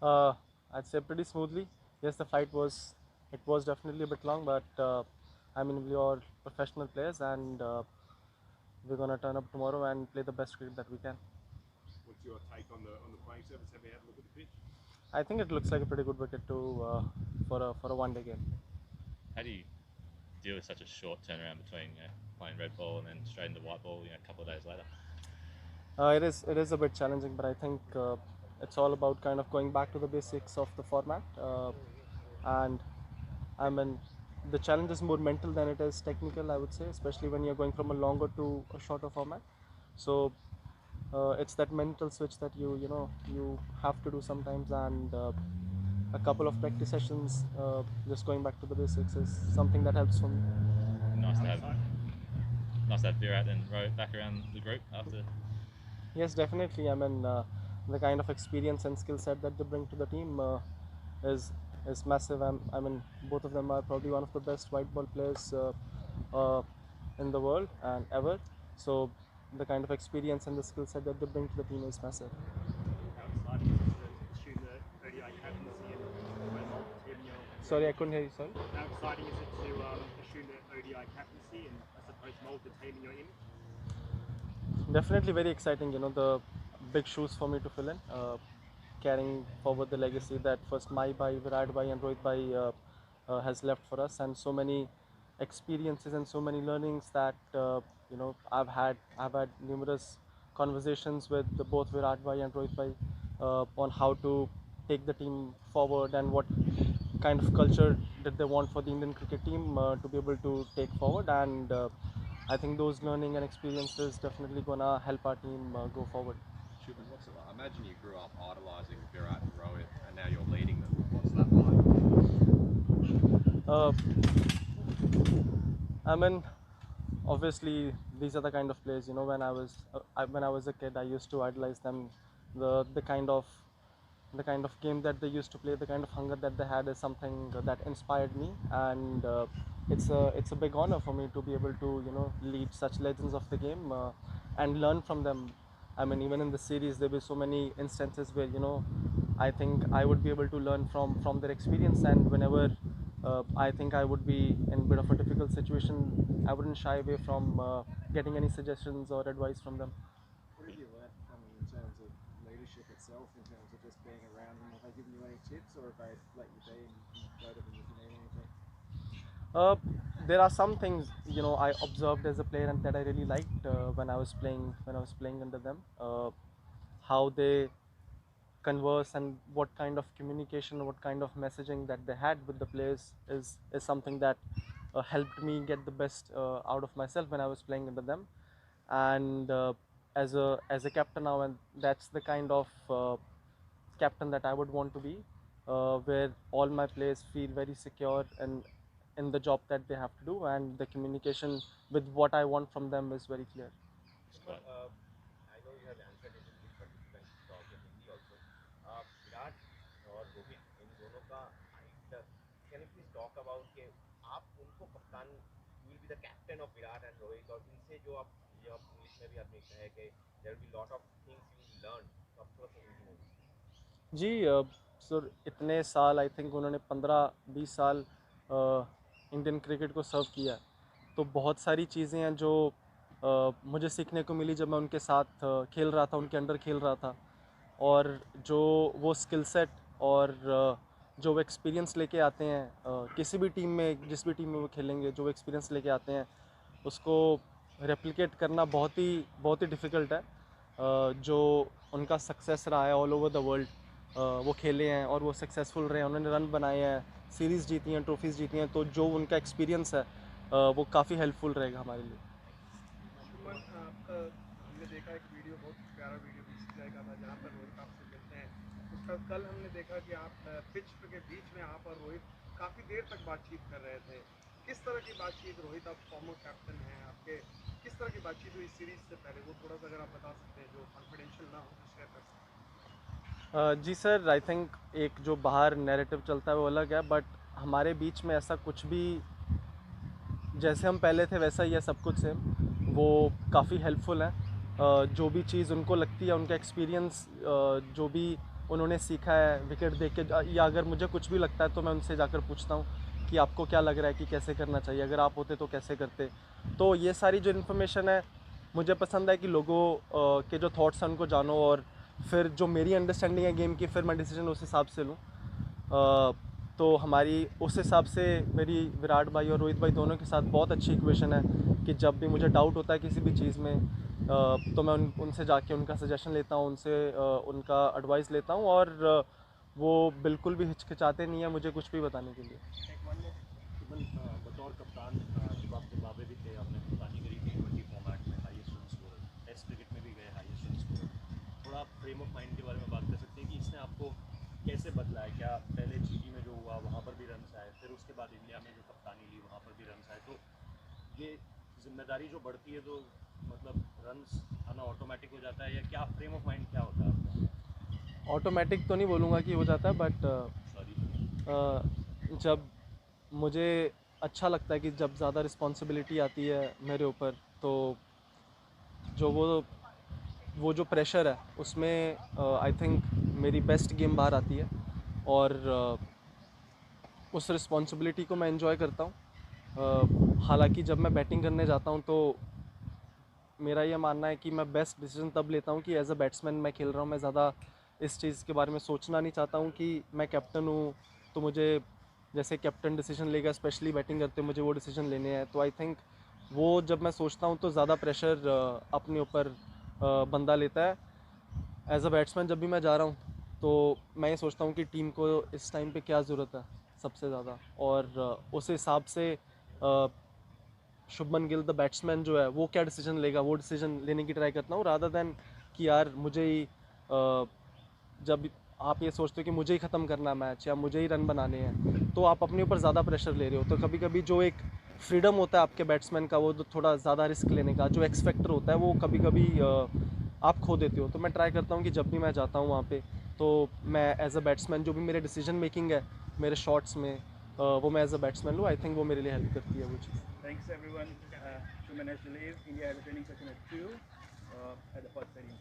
Uh, I'd say pretty smoothly. Yes, the flight was definitely a bit long, but I mean we are professional players, and we're gonna turn up tomorrow and play the best cricket that we can. What's your take on the playing surface? Have you had a look at the pitch? I think it looks like a pretty good wicket to for a one-day game. How do you deal with such a short turnaround between playing red ball and then straight into white ball? A couple of days later. It is a bit challenging, but I think it's all about kind of going back to the basics of the format, and I mean the challenge is more mental than it is technical, I would say, especially when you're going from a longer to a shorter format. So it's that mental switch that you have to do sometimes, and a couple of practice sessions, just going back to the basics is something that helps for me. Nice to have Virat and Rohit back around the group after. Yes, definitely. I mean, the kind of experience and skill set that they bring to the team is is massive. I mean, both of them are probably one of the best white ball players uh, in the world and ever. So the kind of experience and the skill set that they bring to the team is massive. How exciting is it to assume the ODI captaincy and suppose Malta team your Sorry, I couldn't hear you. Sorry. How exciting is it to assume the ODI captaincy and I suppose Malta team in your image? Definitely very exciting. The big shoes for me to fill in, carrying forward the legacy that first Mai Bhai, Virat Bhai, and Rohit Bhai has left for us, and so many experiences and so many learnings that I've had numerous conversations with both Virat Bhai and Rohit Bhai on how to take the team forward and what kind of culture that they want for the Indian cricket team to be able to take forward, and I think those learning and experiences definitely gonna help our team go forward. Shubman, what's it like? I imagine you grew up idolising Virat and Rohit, and now you're leading them. What's that like? Uh, I mean, obviously, these are the kind of players. When I was a kid, I used to idolize them. The kind of game that they used to play, the kind of hunger that they had, is something that inspired me, and it's a big honor for me to be able to lead such legends of the game and learn from them. I mean, even in the series, there were so many instances where I think I would be able to learn from their experience, and whenever I think I would be in a bit of a difficult situation, I wouldn't shy away from getting any suggestions or advice from them. What have you learnt from them in terms of leadership itself, in terms of just being around them? Have they given you any tips, or have they let you be and you can go to them if you need anything? Uh, there are some things I observed as a player and that I really liked when I was playing under them. How they converse and what kind of communication, what kind of messaging that they had with the players is something that helped me get the best out of myself when I was playing under them. And as a captain now, and that's the kind of captain that I would want to be, where all my players feel very secure and in the job that they have to do, and the communication with what I want from them is very clear. Shubman, I know you have answered it in this, but if you can talk in Hindi also. Virat और रोहित इन दोनों का height, can you please talk about कि आप उनको कप्तान, you will be the captain of Virat and Rohit, और इनसे जो आप इंग्लिश में भी आपने कहा है कि there will be lot of things you learn, तो आप थोड़ा सा हिंदी में जी, सर इतने साल, आई थिंक उन्होंने 15-20 साल इंडियन क्रिकेट को सर्व किया, तो बहुत सारी चीज़ें हैं जो मुझे सीखने को मिली जब मैं उनके साथ खेल रहा था, उनके अंडर खेल रहा था, और जो वो स्किल सेट और जो वो एक्सपीरियंस लेके आते हैं किसी भी टीम में, जिस भी टीम में वो खेलेंगे, जो वो एक्सपीरियंस लेके आते हैं उसको रेप्लिकेट करना बहुत ही डिफ़िकल्ट है। जो उनका सक्सेस रहा है ऑल ओवर द वर्ल्ड, वो खेले हैं और वो सक्सेसफुल रहे हैं, उन्होंने रन बनाए हैं, सीरीज़ जीती हैं, ट्रॉफीज़ जीती हैं, तो जो उनका एक्सपीरियंस है वो काफ़ी हेल्पफुल रहेगा हमारे लिए। शुभमन, आपका हमने देखा एक वीडियो, बहुत प्यारा वीडियो बीसीसीआई का था जहाँ पर रोहित आपसे मिलते हैं। उसका कल हमने देखा कि आप पिच के बीच में आप और रोहित काफ़ी देर तक बातचीत कर रहे थे। किस तरह की बातचीत, रोहित आप फॉर्मर कैप्टन हैं, आपके किस तरह की बातचीत हुई सीरीज से पहले, वो थोड़ा सा अगर आप बता सकते हैं जो कॉन्फिडेंशियल ना हो तो शेयर कर सकते जी सर, आई थिंक एक जो बाहर नैरेटिव चलता है वो अलग है, बट हमारे बीच में ऐसा कुछ भी, जैसे हम पहले थे वैसा ही है सब कुछ सेम। वो काफ़ी हेल्पफुल हैं, जो भी चीज़ उनको लगती है, उनका एक्सपीरियंस जो भी उन्होंने सीखा है विकेट देख के, या अगर मुझे कुछ भी लगता है तो मैं उनसे जाकर पूछता हूँ कि आपको क्या लग रहा है कि कैसे करना चाहिए, अगर आप होते तो कैसे करते। तो ये सारी जो इन्फॉर्मेशन है मुझे पसंद है कि लोगों के जो थॉट्स हैं उनको जानो, और फिर जो मेरी अंडरस्टैंडिंग है गेम की, फिर मैं डिसीजन उस हिसाब से लूँ। तो हमारी उस हिसाब से मेरी विराट भाई और रोहित भाई दोनों के साथ बहुत अच्छी इक्वेशन है कि जब भी मुझे डाउट होता है किसी भी चीज़ में, तो मैं उनसे जाके उनका सजेशन लेता हूँ, उनसे उनका एडवाइस लेता हूँ, और वो बिल्कुल भी हिचकिचाते नहीं है मुझे कुछ भी बताने के लिए। बतौर कप्तान जब आप जिम्बाब्वे भी थे, आपने कप्तानी करी T20 फॉर्मेट में, highest run scorer, test cricket में भी गए हाईएस्ट रन स्कोरर। थोड़ा आप फ्रेम ऑफ माइंड के बारे में बात कर सकते हैं कि इसने आपको कैसे बदला है? क्या पहले जीटी में जो हुआ वहाँ पर भी रन आए, फिर उसके बाद इंडिया में जो कप्तानी ली वहाँ पर भी रन आए, तो ये जिम्मेदारी जो बढ़ती है तो मतलब रन्स आना ऑटोमेटिक हो जाता है, या क्या फ्रेम ऑफ माइंड क्या होता है आपका? ऑटोमेटिक तो नहीं बोलूँगा कि हो जाता है, बट सॉरी। जब मुझे अच्छा लगता है कि जब ज़्यादा रिस्पॉन्सिबिलिटी आती है मेरे ऊपर, तो जो वो जो प्रेशर है उसमें आई थिंक मेरी बेस्ट गेम बाहर आती है, और उस रिस्पॉन्सिबिलिटी को मैं एंजॉय करता हूँ। हालांकि जब मैं बैटिंग करने जाता हूँ तो मेरा ये मानना है कि मैं बेस्ट डिसीजन तब लेता हूँ कि एज अ बैट्समैन मैं खेल रहा हूँ, मैं ज़्यादा इस चीज़ के बारे में सोचना नहीं चाहता हूँ कि मैं कैप्टन हूँ तो मुझे जैसे कैप्टन डिसीजन लेगा, स्पेशली बैटिंग करते मुझे वो डिसीजन लेने हैं। तो आई थिंक वो जब मैं सोचता हूँ तो ज़्यादा प्रेशर अपने ऊपर बंदा लेता है। एज अ बैट्समैन जब भी मैं जा रहा हूँ तो मैं ये सोचता हूँ कि टीम को इस टाइम पे क्या ज़रूरत है सबसे ज़्यादा, और उस हिसाब से शुभमन गिल द बैट्समैन जो है वो क्या डिसीजन लेगा वो डिसीजन लेने की ट्राई करता हूँ, रादर दैन कि यार मुझे ही जब आप ये सोचते हो कि मुझे ही ख़त्म करना है मैच या मुझे ही रन बनाने हैं, तो आप अपने ऊपर ज़्यादा प्रेशर ले रहे हो। तो कभी कभी जो एक फ्रीडम होता है आपके बैट्समैन का, वो थोड़ा ज़्यादा रिस्क लेने का जो एक्स फैक्टर होता है, वो कभी कभी आप खो देते हो। तो मैं ट्राई करता हूँ कि जब भी मैं जाता हूँ वहाँ पे, तो मैं एज अ बैट्समैन जो भी मेरे डिसीजन मेकिंग है मेरे शॉट्स में, वो मैं एज अ बैट्समैन लूँ। आई थिंक वो मेरे लिए हेल्प करती है वो चीज़। Thanks everyone. Shuman has to leave. India has a training session at 2 at the Perth Stadium.